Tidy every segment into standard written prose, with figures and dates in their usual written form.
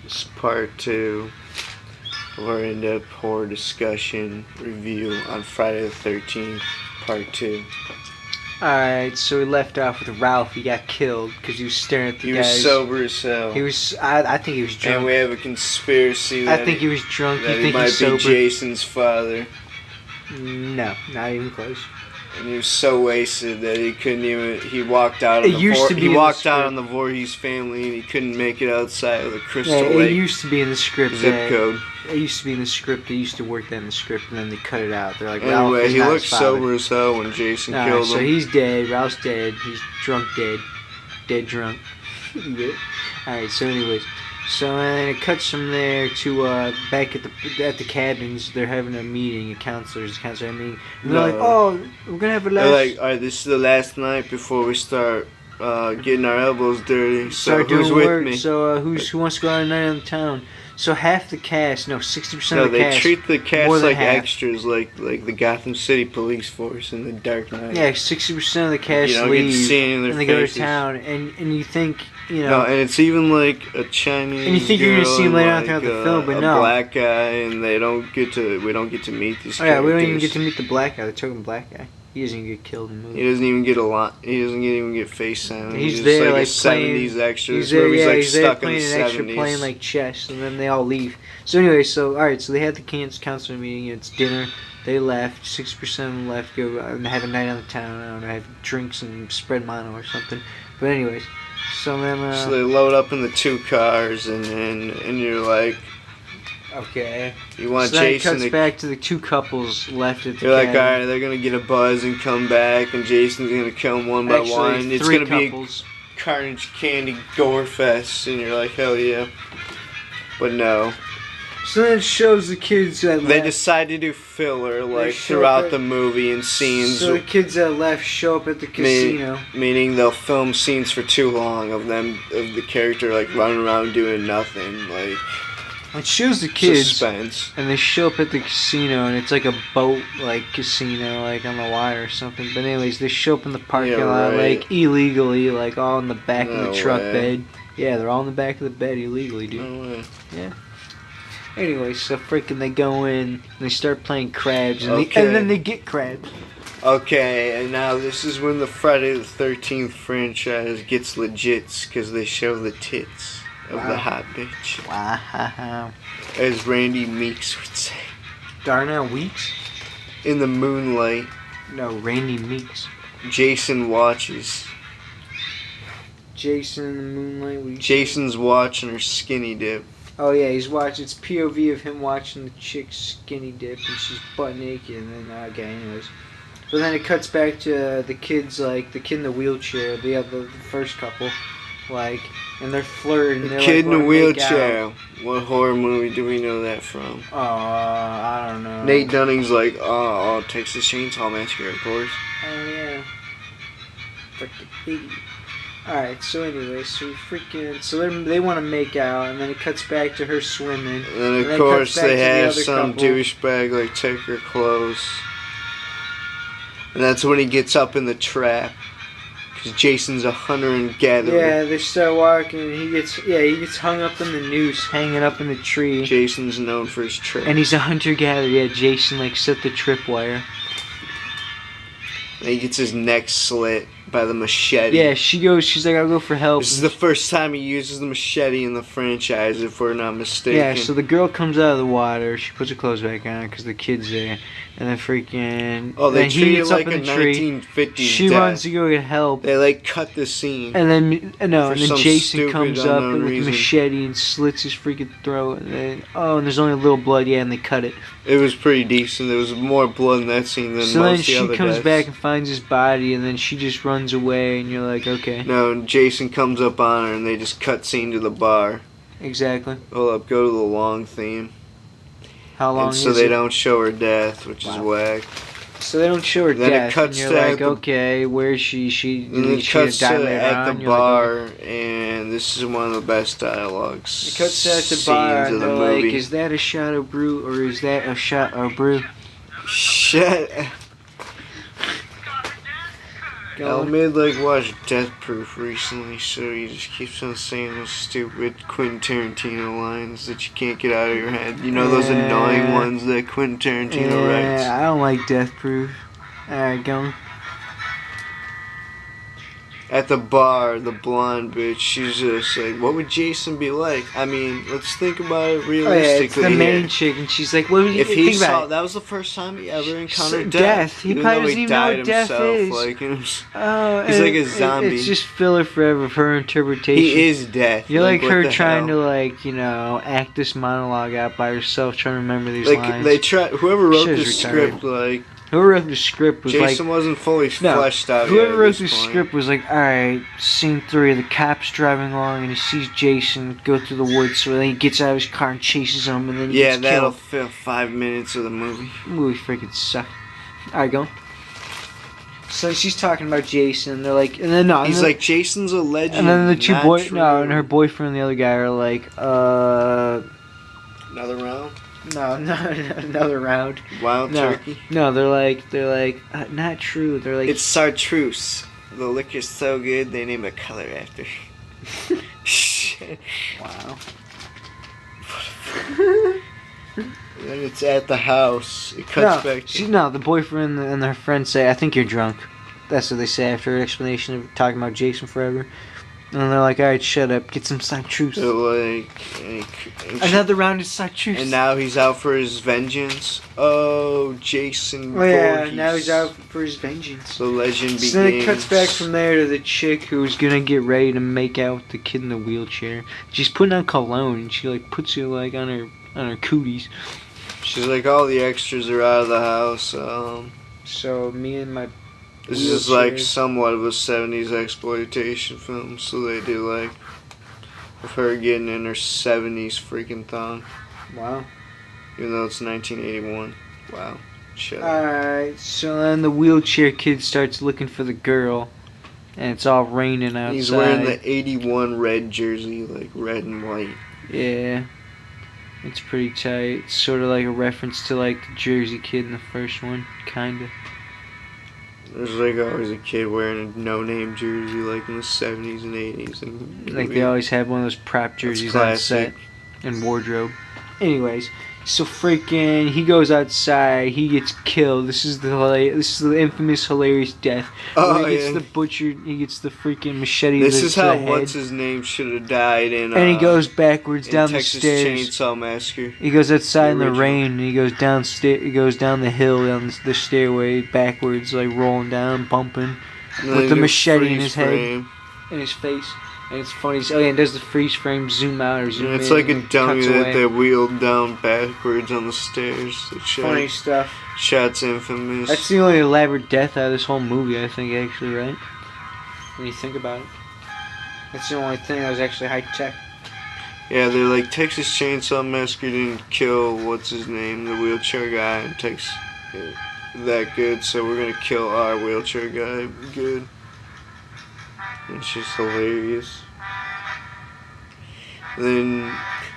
This is part 2 of our in-depth horror discussion review on Friday the 13th, part 2. Alright, so we left off with Ralph. He got killed because he was staring at the He guys. was sober as hell. He was. I think he was drunk. And we have a conspiracy that I think he was drunk. that You think he might he's be sober? Jason's father. No, not even close. And he was so wasted that he couldn't even. He walked out. It used to be He in the walked out script. on the Voorhees family, and he couldn't make it outside of the Crystal Yeah, it Lake used to be in the script. zip code. It used to be in the script. They used to work that in the script, and then they cut it out. They're like, Ralph Anyway, is he not looked his father. sober as hell when Jason Alright, killed so him. he's dead. Ralph's dead. He's drunk, dead. Dead drunk. You get it? Alright, so anyways. So and it cuts from there to back at the cabins. They're having a meeting, a counselor meeting. And they're like, oh, we're gonna have a last. They're like, alright, this is the last night before we start getting our elbows dirty. So start who's doing with work. me? So who wants to go out at night on the town? So half the cast, no, 60% No, of the they cast. treat the cast more than like half. extras, like the Gotham City Police Force in the Dark Knight. Yeah, 60% of the cast You don't leave get to see any of their and they go to faces. town, and you think, you know. No, and it's even like a Chinese. And you think you're gonna girl see him and later on like throughout the film, but a no. black guy, and we don't get to meet these. Oh yeah, we don't even characters. get to meet the black guy, the token black guy. He doesn't even get killed in the movie. He doesn't even get a lot. He doesn't even get face time. He's just there, like a like, playing- 70s extra. He's This there, movie's yeah, like he's there stuck in playing the an extra, 70s. playing like chess, and then they all leave. So anyway, alright, so they had the counselor meeting. It's dinner. They left. 60% of them left. Go and have a night on the town. I don't know, have drinks and spread mono or something. But anyways, so then. So they load up in the 2 cars, and you're like, Okay. you want So then it Jason cuts to. back to the 2 couples left at the You're like, cabin. alright, they're gonna get a buzz and come back, and Jason's gonna kill them one by Actually, one. It's 3 gonna be couples. a Carnage Candy Gore Fest, and you're like, hell yeah. But no. So then it shows the kids that They left. decide to do filler, like, show throughout up the movie and scenes. So the kids that left show up at the casino. Meaning they'll film scenes for too long of the character, like, running around doing nothing, like, It shows the kids, suspense. and they show up at the casino, and it's like a boat, like, casino, like, on the water or something. But anyways, they show up in the parking Yeah, lot, right. like, illegally, like, all in the back of No the truck way. bed. Yeah, they're all in the back of the bed illegally, dude. No way. Yeah. Anyway, so freaking they go in, and they start playing crabs, and, Okay. and then they get crabs. Okay, and now this is when the Friday the 13th franchise gets legit, because they show the tits of Wow. the hot bitch. Wow. As Randy Meeks would say. Darnell Weeks? In the moonlight, No, Randy Meeks. Jason watches. Jason in the moonlight. What do you say? Jason's watching her skinny dip. Oh yeah, he's watching. It's POV of him watching the chick skinny dip, and she's butt naked. And then okay, anyways. So then it cuts back to the kids, like the kid in the wheelchair, the first couple, like, and they're flirting. The They're kid like, in a wanna make out. wheelchair. What horror movie do we know that from? I don't know. Nate Dunning's like, oh, Texas Chainsaw Massacre, of course. Oh yeah. Freaking baby. Alright, so anyway, they want to make out, and then it cuts back to her swimming. And then, And of then course, cuts back they to the have other some couple. douchebag, like, take her clothes. And that's when he gets up in the trap. Because Jason's a hunter and gatherer. Yeah, they start walking, and he gets hung up in the noose, hanging up in the tree. Jason's known for his trip. And he's a hunter-gatherer. Yeah, Jason, like, set the tripwire. And he gets his neck slit by the machete. Yeah, she's like, I'll go for help. This is the first time he uses the machete in the franchise, if we're not mistaken. Yeah, so the girl comes out of the water. She puts her clothes back on because the kid's there. And then freaking... Oh, they then he treat it gets like up a in the tree. 1950s She death. runs to go get help. They, like, cut the scene. And then, For and then some Jason stupid, comes up unknown with reason. a machete and slits his freaking throat. And then, and there's only a little blood, yeah, and they cut it. It was pretty decent. There was more blood in that scene than So then most of the she other comes deaths. back and finds his body, and then she just runs away, and you're like, okay. No, and Jason comes up on her, and they just cut scene to the bar. Exactly. Hold up, go to the long theme. How long And so is they it? don't show her death, which is Wow. whack. So they don't show her Then it death, cuts and you're to like, the- okay, where is she? She And it she gonna cuts die to later at on? the You're like, bar, okay. and this is one of the best dialogues. It cuts to at the scenes bar, of and the they're movie. like, is that a shot of brew, or is that a shot of brew? Shut. going. L-mid watched Death Proof recently, so he just keeps on saying those stupid Quentin Tarantino lines that you can't get out of your head. You know those annoying ones that Quentin Tarantino writes. I don't like Death Proof. Alright, going. At the bar, the blonde bitch, she's just like, what would Jason be like? I mean, let's think about it realistically. It's the main chick, and she's like, what would you if he think saw, about it? That was the first time he ever encountered death. He even probably though doesn't he even know died what death himself. is. He's like a zombie. It's just filler forever for her interpretation. He is death. You're like her what the trying hell? to act this monologue out by herself, trying to remember these lines. They try. Whoever wrote the Shit's script, whoever wrote the script was Jason wasn't fully fleshed out. Whoever yet wrote at the this point. script was like, all right, scene 3, the cop's driving along and he sees Jason go through the woods, so then he gets out of his car and chases him, and then he gets that'll killed. fill 5 minutes of the movie. The movie freaking sucked. All right, go. So she's talking about Jason. They're like, and then He's like, Jason's a legend. And then the two not boys, true. and her boyfriend and the other guy are like, Another round. no, another round. Wild turkey. No, they're like, not true. They're like, It's chartreuse. The liquor's so good they named a color after. wow. Then it's at the house. It cuts back. The boyfriend and her friend say, I think you're drunk. That's what they say after an explanation of talking about Jason forever. And they're like, alright, shut up, get some chartreuse. So Another round of chartreuse. And now he's out for his vengeance. Oh, Jason Voorhees. Now he's out for his vengeance. The legend begins. So then it cuts back from there to the chick who's gonna get ready to make out with the kid in the wheelchair. She's putting on cologne and she puts it on her cooties. She's like, all the extras are out of the house. So me and my This is like somewhat of a 70s exploitation film, so they do of her getting in her 70s freaking thong. Wow. Even though it's 1981. Wow. Shut up. Alright, so then the wheelchair kid starts looking for the girl, and it's all raining outside. He's wearing the 81 red jersey, red and white. Yeah. It's pretty tight. It's sort of like a reference to the Jersey kid in the first one, kinda. There's always a kid wearing a no-name jersey in the 70s and 80s. And they always have one of those prop jerseys on set and wardrobe. Anyways, so freaking he goes outside, he gets killed. This is the infamous hilarious death. Oh, he gets the butchered, he gets the freaking machete. This is how head. what's his name should have died in. And he goes backwards down Texas the stairs. Chainsaw Massacre. He goes outside in the rain. And he goes downstairs. He goes down the hill, down the stairway, backwards, rolling down, bumping, with the machete in his head, in his face. And it's funny. And does the freeze frame zoom out or zoom in? It's like a dummy that away. they wheeled down backwards on the stairs. Funny stuff. Shot's infamous. That's the only elaborate death out of this whole movie, I think, actually, right? When you think about it. That's the only thing that was actually high tech. Yeah, they're like, Texas Chainsaw Massacre didn't kill, what's his name, the wheelchair guy, and takes that good, so we're gonna kill our wheelchair guy good. It's just hilarious. And then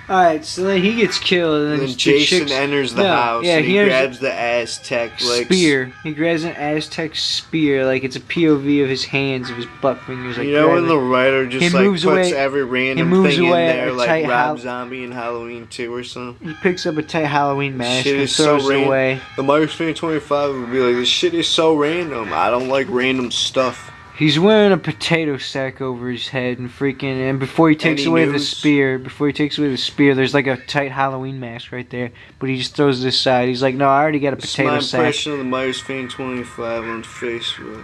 Alright, so then he gets killed, and then Jason enters the house, and he grabs the Aztec spear. He grabs an Aztec spear, it's a POV of his hands, of his butt fingers. You know when the writer just puts every random thing in there, like Rob Zombie in Halloween 2 or something? He picks up a tight Halloween mask and throws it away. The Myers Fan 25 would be like, this shit is so random. I don't like random stuff. He's wearing a potato sack over his head and before he takes away the spear, there's a tight Halloween mask right there, but he just throws it aside. He's like, no, I already got a potato sack. My impression of the Myers Fan 25 on Facebook.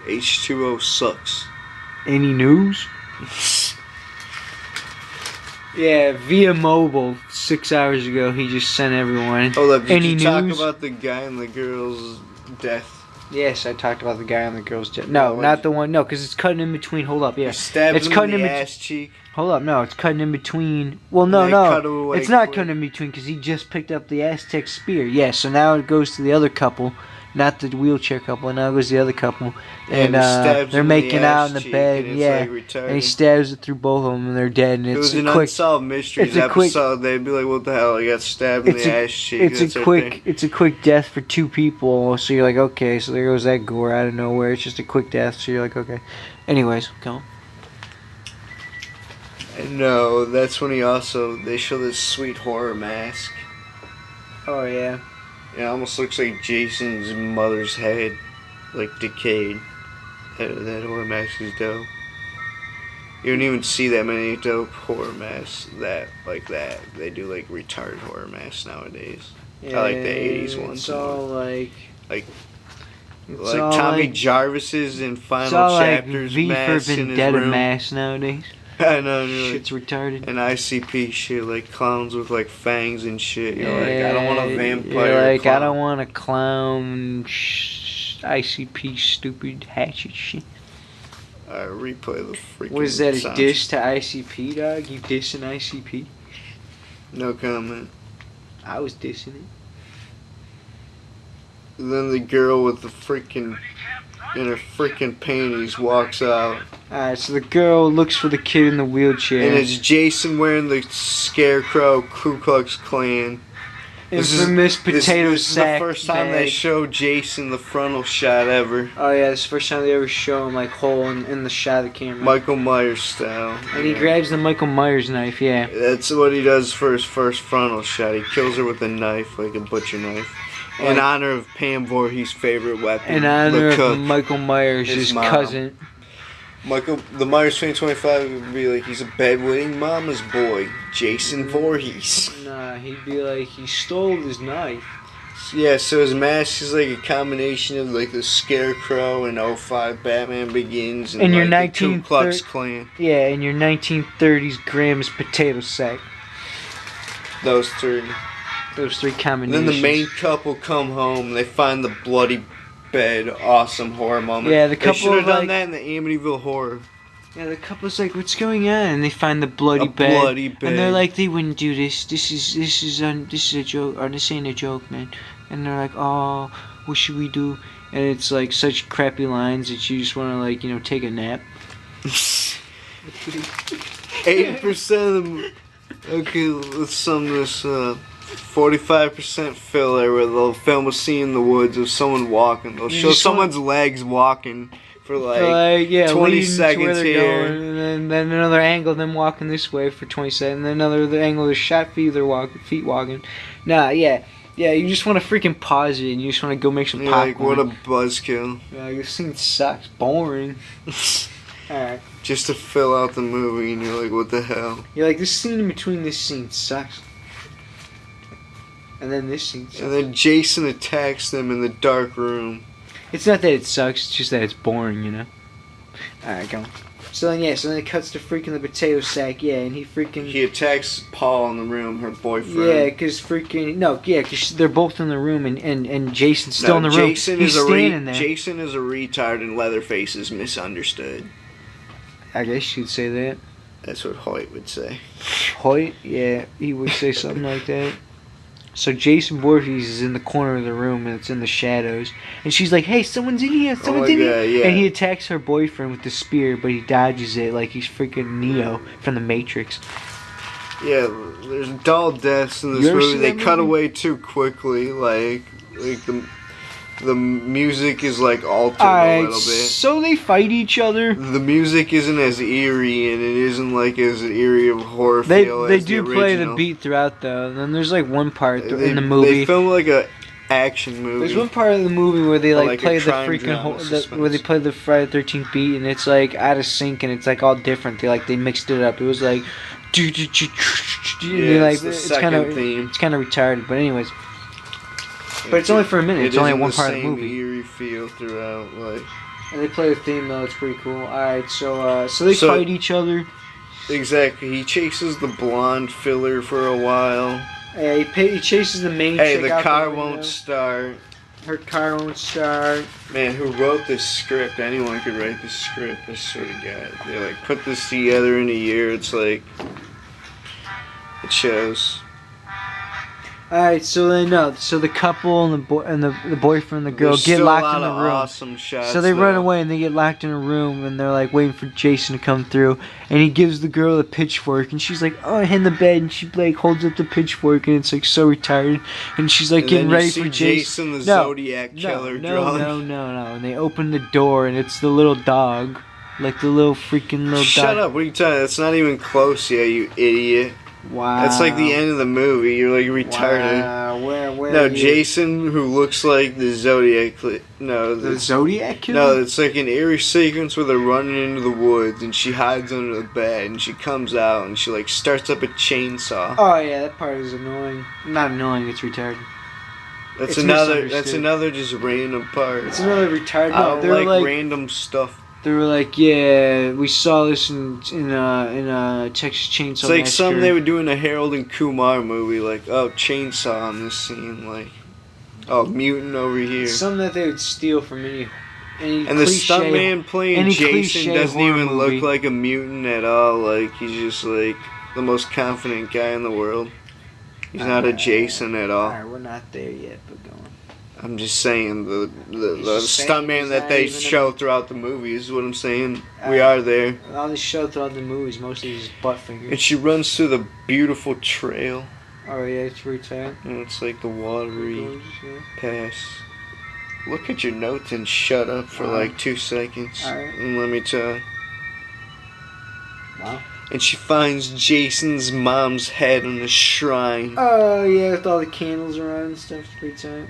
H2O sucks. Any news? Yeah, via mobile, 6 hours ago, he just sent everyone. Hold up, did you talk news? about the guy and the girl's death? Yes, I talked about the guy and the girl's death. No, not the one. No, because it's cutting in between. Hold up, yeah. It's cutting in the ass cheek. Hold up, no, it's cutting in between. Well, no, it's not cutting in between because he just picked up the Aztec spear. Yeah, so now it goes to the other couple, not the wheelchair couple. Now it goes the other couple, Yeah, and he stabs they're him making the out ass in the cheek, bed. and it's, Yeah, like, retarded. and he stabs it through both of them, and they're dead. And If it it's was a an quick. Unsolved Mysteries It's a quick. episode, they'd be like, "What the hell? I got stabbed in It's the a. ass cheek." It's That's a right quick. there. It's a quick death for two people. So you're like, okay. So there goes that gore out of nowhere. It's just a quick death. So you're like, okay. Anyways, go. No, that's when they show this sweet horror mask. Oh yeah. It almost looks like Jason's mother's head, like decayed. That horror mask is dope. You don't even see that many dope horror masks like that. They do like retarded horror masks nowadays. Yeah, I like the 80s ones It's all more. like. Like It's all Tommy like, Jarvis's in it's Final all like Chapters V for mask in his Vendetta room. mask nowadays. I know, really. Shit's retarded. And ICP shit, like clowns with like fangs and shit. You're like, I don't want a vampire. You're like, clown. I don't want a clown. ICP stupid hatchet shit. I replay the freaking. Was that a sound. diss to ICP, dog? You dissing ICP? No comment. I was dissing it. And then the girl with the freaking in her freaking panties walks out, Alright, so the girl looks for the kid in the wheelchair. and it's Jason wearing the Scarecrow Ku Klux Klan. Infamous potato this is sack. the first time they bag. show Jason the frontal shot ever. Oh yeah, it's the first time they ever show him like hole in the shot of the camera. Michael Myers style. And he grabs the Michael Myers knife, yeah. That's what he does for his first frontal shot. He kills her with a knife, like a butcher knife. In honor of Pam Voorhees' favorite weapon, In honor the cook. of Michael Myers, his mom. cousin. The Myers 2025 would be like, he's a bedwetting mama's boy, Jason Voorhees. Nah, he'd be like, he stole his knife. Yeah, so his mask is like a combination of like the Scarecrow and '05 Batman Begins and And your like the Ku Klux 1930 Klan. Yeah, in your 1930s Graham's potato sack. Those three. Those three And combinations. then the main couple come home, they find the bloody bed, awesome horror moment. Yeah, the They couple should have done like- that in the Amityville Horror. Yeah, the couple's like, "What's going on?" And they find the bloody bed. Bloody bed. And they're like, "They wouldn't do this. This is a joke. Or this ain't a joke, man." And they're like, "Oh, what should we do?" And it's like such crappy lines that you just want to like, take a nap. 80% of them. Okay, let's sum this up. 45% filler where they'll film a scene in the woods of someone walking. They'll You show just someone's legs walking for like, yeah, 20 leading to where seconds they're here. going, and then another angle of them walking this way for 20 seconds, and then another angle of the shot feet walking. Nah, yeah, you just want to freaking pause it, and you just want to go make some You're popcorn. like, what a buzzkill. Yeah, this scene sucks, boring. Alright. Just to fill out the movie, and you're like, what the hell? You're like, this scene in between this scene sucks. And then this scene sucks. And then Jason attacks them in the dark room. It's not that it sucks, it's just that it's boring, Alright, go on. So then it cuts to freaking the potato sack, yeah, and He attacks Paul in the room, her boyfriend. Yeah, because they're both in the room, and Jason's still in the room. Jason He's standing there. Jason is a retard, and Leatherface is misunderstood. I guess you'd say that. That's what Hoyt would say. Hoyt, yeah, he would say something like that. So Jason Voorhees is in the corner of the room, and it's in the shadows. And she's like, "Hey, someone's in here! Someone's in here!" Yeah. And he attacks her boyfriend with the spear, but he dodges it like he's freaking Neo from the Matrix. Yeah, there's dull deaths in You this ever movie. seen They that cut movie? away too quickly. Like the music is like altered a Alright, little bit. so they fight each other. The music isn't as eerie, and it isn't like as eerie of a horror They feel they as do the play the original. beat throughout though. And then there's like one part They- in the movie. They film like a action movie. There's one part of the movie where they Like a play the crime freaking drama suspense. where they play the Friday the 13th beat, and it's like out of sync, and it's like all different. They mixed it up. It was like, it's the second theme. It's kind of retarded, but anyways. But it's only for a minute. It's only isn't one the part of the same movie. eerie feel throughout. Like And they play the theme though. It's pretty cool. All right, so they So- fight each other. exactly, he chases the blonde filler for a while. Yeah, he chases the main Hey, chick the out car window. won't start. Her car won't start. Man, who wrote this script? Anyone could write this script. I swear to God, they like put this together in a year. It's like it shows. Alright, so then so the couple and the boyfriend and the girl There's get still locked a lot in the of room. awesome shots. So they run though. away and they get locked in a room and they're like waiting for Jason to come through, and he gives the girl a pitchfork and she's like, oh, in the bed, and she like holds up the pitchfork and it's like so retarded, and she's like And getting then you ready see for Jason the Zodiac Killer drunk. No, and they open the door and it's the little dog, like the little freaking little Shut dog. up! What are you talking? That's not even close yet, you idiot. Wow. That's like the end of the movie. You're like retarded. Wow. Where No, are you? Jason, who looks like the Zodiac. No, The Zodiac Killer? no, it's like an eerie sequence where they're running into the woods and she hides under the bed and she comes out and she like starts up a chainsaw. Oh yeah, that part is annoying. Not annoying, it's retarded. That's it's another. That's misunderstood. another just random part. It's another retarded. I No, don't they were like like random stuff. they were like, yeah, we saw this in Texas Chainsaw It's like Massacre. something they would do in a Harold and Kumar movie, like, oh, chainsaw in this scene, like, oh, mutant over here. Something that they would steal from any And the cliche, stuntman playing any Jason cliche doesn't horror even movie. look like a mutant at all. Like, he's just like the most confident guy in the world. He's not a Jason at all. Alright, we're not there yet, but go on. I'm just saying the He's just saying stuntman he's that not they even a- show throughout the movie is what I'm saying. We are there. All this show throughout the movies, mostly just butt fingers. And she runs through the beautiful trail. Oh yeah, it's retarded. And it's like the watery Gorgeous, yeah. pass. Look at your notes and shut up for like 2 seconds. Alright. And let me tell. Wow. And she finds Jason's mom's head in a shrine. Oh yeah, with all the candles around and stuff, it's pretty tight.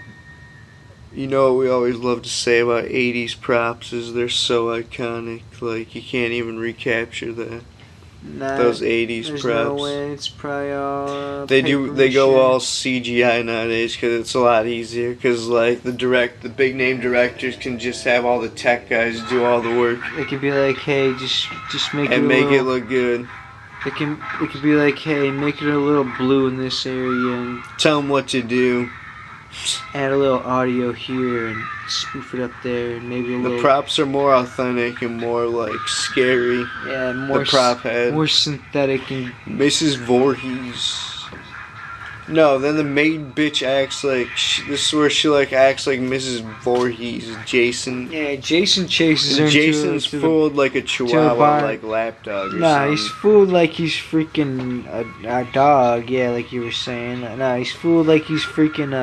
You know what we always love to say about 80s props is they're so iconic. Like, you can't even recapture that. Nah, Those 80s there's props. no way. It's probably all. They go mache. all CGI nowadays because it's a lot easier. Because like the big name directors can just have all the tech guys do all the work It could be like, hey, just make it. and a make little, it look good. It could be like, hey, make it a little blue in this area and Tell them what to do. add a little audio here and spoof it up there and maybe a The little. props are more authentic and more like scary. Yeah, more The prop head. more synthetic and. Mrs. Voorhees. No, then the maid bitch acts like this is where she like acts like Mrs. Voorhees. Jason. Yeah, Jason chases her. Jason's into fooled like a bar. chihuahua, like lapdog or Nah, something. he's fooled like he's freaking a dog. Yeah, like you were saying. Nah, he's fooled like he's freaking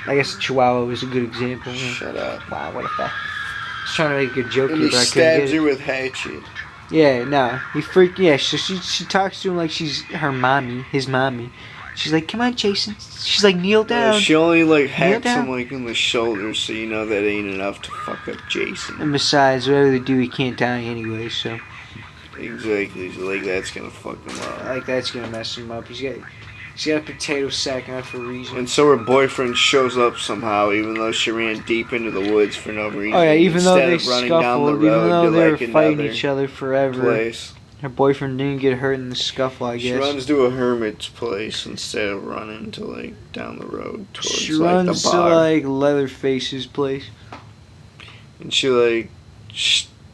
I guess Chihuahua was a good example. Shut up. Wow, what a fact. I was trying to make a joke And here, he but I couldn't stabs get her it. with hatchet. Yeah, nah. Yeah, so she talks to him like she's her mommy, his mommy. She's like, come on, Jason. She's like, kneel down. She only like hacks down. him like in the shoulder, so you know that ain't enough to fuck up Jason. And besides, whatever they do, he can't die anyway, so. Exactly. So like that's gonna fuck him up. Like, that's gonna mess him up. He's got a potato sack out for a reason. And so her boyfriend shows up somehow, even though she ran deep into the woods for no reason. Oh yeah, even though Instead they of running down the scuffled, even road though to they were like fighting another each other forever, place. her boyfriend didn't get hurt in the scuffle, I She guess. runs to a hermit's place instead of running to like down the road towards She like runs the to bar. like Leatherface's place. And she like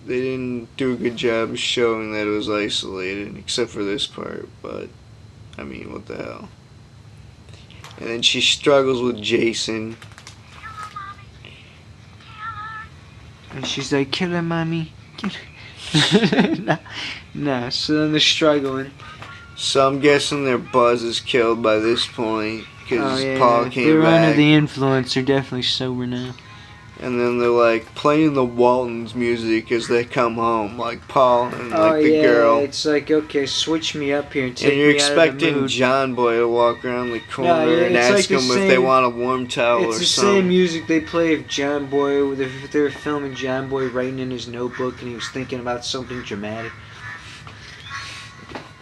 they didn't do a good job of showing that it was isolated, except for this part. But I mean, what the hell? And then she struggles with Jason. And she's like, kill her, mommy. Kill her. nah, so then they're struggling. So I'm guessing their buzz is killed by this point because Paul came They're back. under the influence. They're definitely sober now. And then they're like playing the Waltons music as they come home, like Paul and like the girl. It's like, okay, switch me up here and take And you're me out of the expecting mood. John Boy to walk around the corner yeah, and it's ask like the them if they same- want a warm towel It's or the something. same music they play if John Boy, if they were filming John Boy writing in his notebook and he was thinking about something dramatic.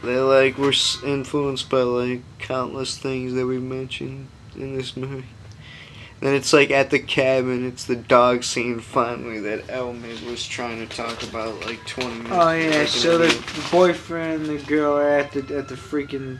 They like were influenced by like countless things that we mentioned in this movie. Then it's like at the cabin, it's the dog scene finally that L-mid was trying to talk about like 20 minutes. Oh yeah, like, so in the the boyfriend and the girl are at the freaking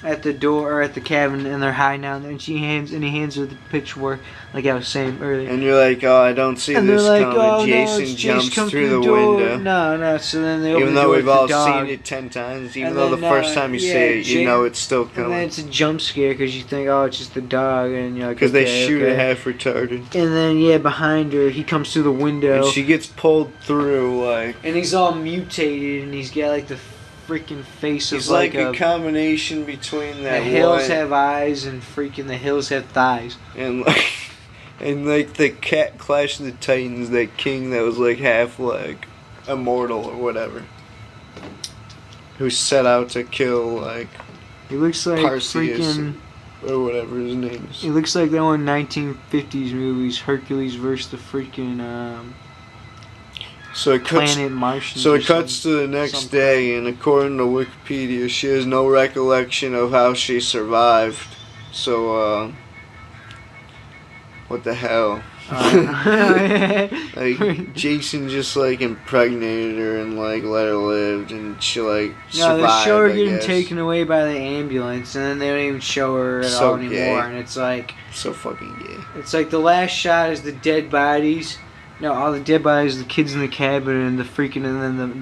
at the door or at the cabin, and they're hiding out there, and he hands her the pitchfork, like I was saying earlier. And you're like, oh, I don't see And this they're like, coming. oh Jason no, jumps Jason through the door. window. No. So then they open Even the though door, we've it's the all dog. seen it 10 times, even And though the then, first time you see it, you know it's still And then coming. it's a jump scare because you think, oh, it's just the dog, and you're like, Because okay, they shoot okay. it half retarded. And then behind her, he comes through the window, And she gets pulled through, like... and he's all mutated, and he's got like the freaking face He's of like a combination between that the hills one have eyes and freaking the hills have thighs. and like the cat Clash of the Titans, that king that was like half like immortal or whatever, who set out to kill like He looks like Perseus freaking. or whatever his name is. He looks like the old 1950s movies, Hercules versus the freaking So it cuts. planet Martians. So or it cuts to the next something. day, and according to Wikipedia, she has no recollection of how she survived. So, what the hell? Like, Jason just, like, impregnated her and, like, let her live, and she, like, No, they survived, show her I getting guess. taken away by the ambulance, and then they don't even show her at So all anymore. gay. And it's like So it's like the last shot is the dead bodies. No, all the dead bodies, the kids in the cabin, and the freaking, and then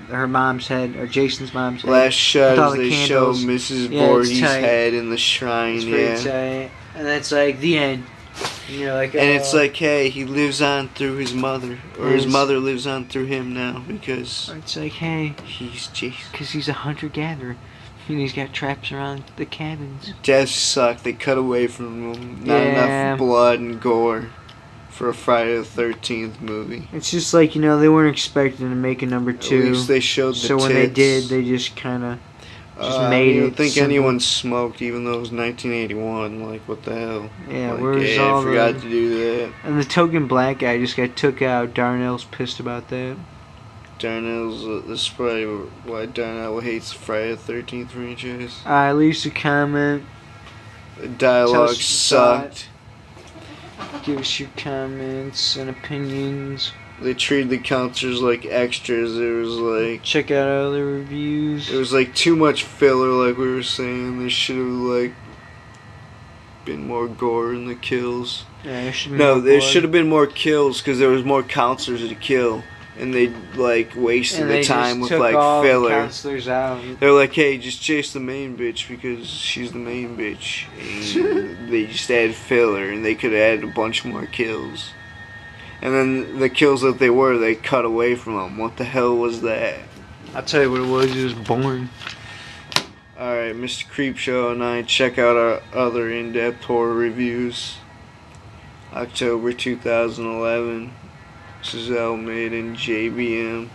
her mom's head, or Jason's mom's gay. head. Last shot With all is the they candles. show Mrs. Yeah, it's Voorhees' tight. head in the shrine, It's pretty yeah. tight. And that's like the end. And you're like, And it's like, hey, he lives on through his mother, or his Yes. mother lives on through him now, because it's like, hey, he's Jason. because he's a hunter-gatherer. And he's got traps around the cabins. Deaths suck. They cut away from them. Not Yeah. enough blood and gore for a Friday the 13th movie. It's just like, they weren't expecting to make a number 2. At least they showed the So when they did, they just kind of just made I don't it think simple. anyone smoked, even though it was 1981. Like, what the hell? Yeah, like, where's yeah, all I forgot the... to do that. And the token black guy just got took out. Darnell's pissed about that. Darnell's, this is probably why Darnell hates the Friday the 13th franchise. Leave a comment. The Tell dialogue us your thought. sucked. Give us your comments and opinions. They treated the counselors like extras. It was like... Check out other reviews. It was like too much filler, like we were saying. There should have like been more gore in the kills. Yeah, there should be No, more there blood. should have been more kills because there was more counselors to kill, and they like wasted And the they time just with took like all filler. the counselors out. They're like, hey, just chase the main bitch because she's the main bitch. And they just added filler, and they could have added a bunch more kills. And then the kills that they cut away from them. What the hell was that? I'll tell you what it was. It was boring. Alright, Mr. Creepshow and I, check out our other in-depth horror reviews. October 2011. This is L-mid JBM.